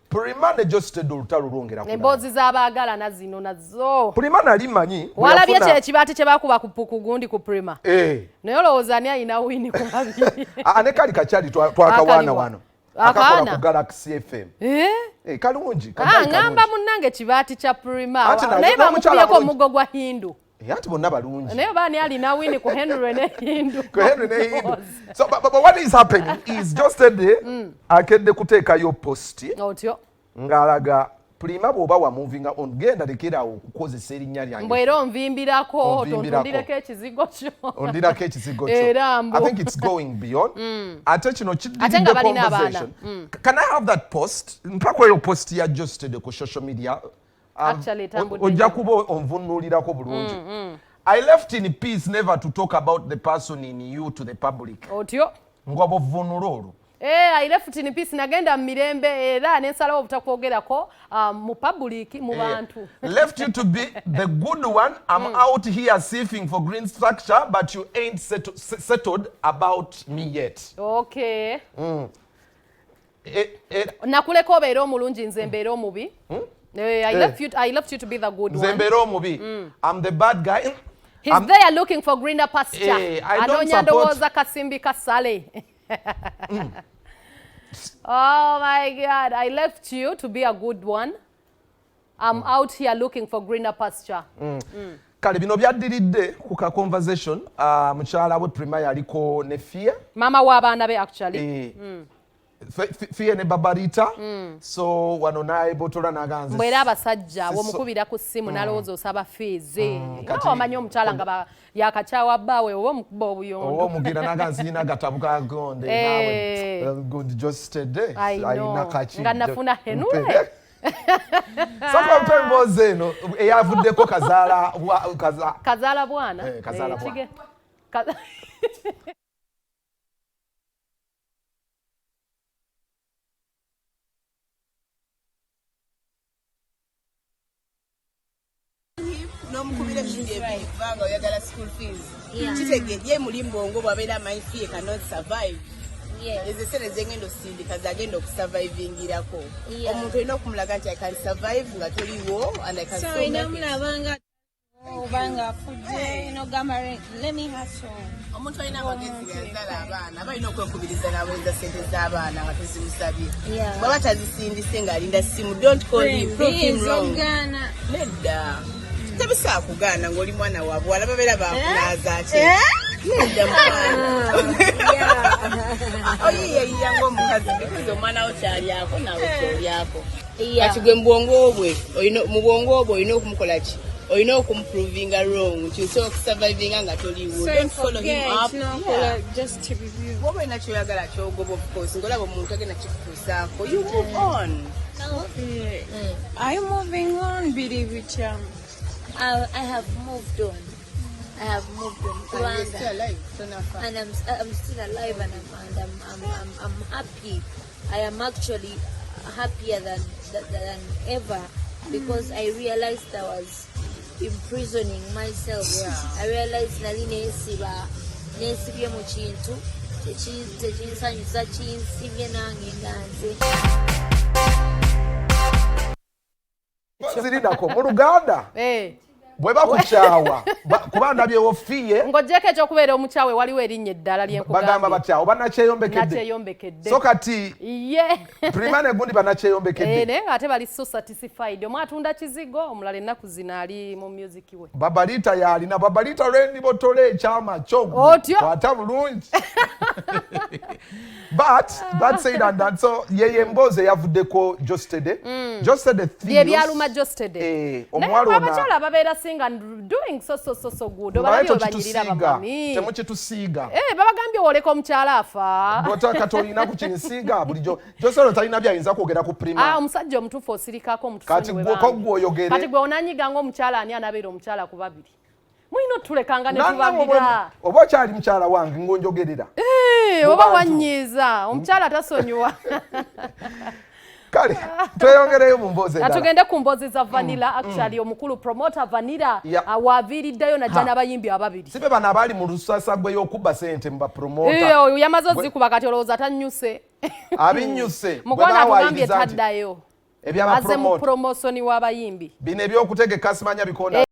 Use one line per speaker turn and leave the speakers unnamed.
Prima ne just do lutalo lwongera
kulaba. Emboozi z'abaagala nazino nazo.
Prima nali manyi.
Walabye kye kibaati kye bakuba ku gundi ku Prima. Naye olowooza ani alina wini ku babiri.
Ne kali kakyali twakawaana wano. Akakola ku Galaxy FM. Kalungi.
Ngamba munnange kibaati kya Prima. Naye bamukubiyeko omuggo gwa Hindu.
Ati bonna balungi.
Naye baani alina wini ku Henry ne Hindu.
So but what is happening is just today akedde kuteekayo post.
Otyo.
Ngalaga Prima bw'oba wa moving on genda lekera okukozesa erinnya lyange.
Mbwera onvimbirako tondireko ekizigo kyo.
Ondirako ekizigo kyo. I think it's going beyond. Ate kino kididde conversation. Can I have that post? Mpako eyo post ya just today ku social media.
Actually
ojja kuba onvunuulirako bulungi. I left in peace never to talk about the person in you to the public.
Otyo.
Ngwabo vunula olwo.
I left in peace nagenda mirembe era nensalawo obutakwogerako mu public mu bantu.
Left you to be the good one. I'm out here seeking for green structure but you ain't settled about me yet.
Okay. Nakuleka obeera omulungi nze mbeera omubi. I left you to be the good one.
Zembero mubi. I'm the bad guy.
He's there looking for greener pasture.
I don't support.
Kasimbi kasale. Oh my God! I left you to be a good one. I'm out here looking for greener pasture.
Kale bino byaddiridde ku ka conversation mukyala we Prima yaliko ne Fear.
Mama w'abaana be actually.
Fear ne Babarita. So wano naye botola naganze.
Mbwera abasajja womukubira ku simu nalowooza osaba feeze. Omanyi omukyala nga yakakyawa bbaawe oba omukuba obuyonjo.
Oba omugira naganze nyina gatabuka gonde nawe. Good just today.
Ayina kaki. Nga nafuna henule.
Saka mpemboze eno eyavuddeko kazaala
bwana.
Kazaala bwana.
Nomukubira ebintu ebiri kubanga oyagala school fees. Kitegedde muli mbongo bwabeera my fee cannot survive. Eze sene zengendo sindika zagenda okusurvivingirako. Omuntu olina okumulaga nti I can survive nga toliwo and I can
so inamulabanga obanga afudde inogamba let me hustle.
Omuntu olina amagezi gazala abaana balina okwekubiriza n'awenza sente z'abaana nga tezimusabye. Bwaba tazisindise ng'alinda simu don't call him prove him wrong. Nedda. Tabisa kugaana ng'oli mwana wa bwala babeera bakunaaza ati. Nedda mwana. Oyiye yango omukazi because omwana wo kyalyako nawe kyolyako. Kati gwe mu bwongo obwo olina okumukola ki? Olina okumuprovinga wrong nti osobola okusurvivinga nga toliwo. Don't follow him up.
Just to review.
Woba olina kyoyagala kyogoba of course ng'olaba omuntu agenda kikutuusaako. You move on.
I'm moving on, believe it.
I have moved on.
And you're still alive.
And I'm still alive, and I'm happy. I am actually happier than ever because I realized I was imprisoning myself. I realized nali nesibye mu kintu tekinsanyusa kinsibye nange nganze.
Zirinako mu Luganda. Bwe bakukyawa kuba ndabyewo Fiye
ng'oggyeko ekyokubeera omukyawe waliwo erinnya eddala lyenkugambye
bagamba batyawo banakyeyombekedde so kati Prima ne gundi banakyeyombekedde
naye ate bali so satisfied omu atunda kizigo omulala ennaku zino ali mu music we
Babarita yalina Babarita lwendi botole ekyama kyo kwata bulungi but that said and that so yeye mboze yavuddeko just today
byaluma just today omwalo abakyala babeera singa doing so good obalabye obanyirira bamami
temukitusiiga
babagambye oleka omukyala afa
botaka tolina kukinsiiga bulijjo josero talina byayinza kwogera ku Prima
omusajja omutuufu osirikako
kati gwe
kati gwe onanyiga ng'omukyala ani anabeera omukyala ku babiri mulina otulekanga ne tubagira
oba okyali mukyala wange ngonjogerera
oba wanyiiza omukyala tasonyiwa
kale tweyongereyo mu mboozi endala
tugende ku mboozi za Vanilla. Actually omukulu promoter Vanilla waaviiriddeyo najja n'abayimbi ababiri.
Sibe bano abaali mu lusasa gwe y'okubba ssente mu bapromota.
Oyo yamaze ozzikuba kati olowooza tannyuse.
Abinnyuse
Mukwana atugambye taddayo.
Ebyabapromota.
Aze mu promotion w'abayimbi.
Bino ebyokutegeka simanya bikonda.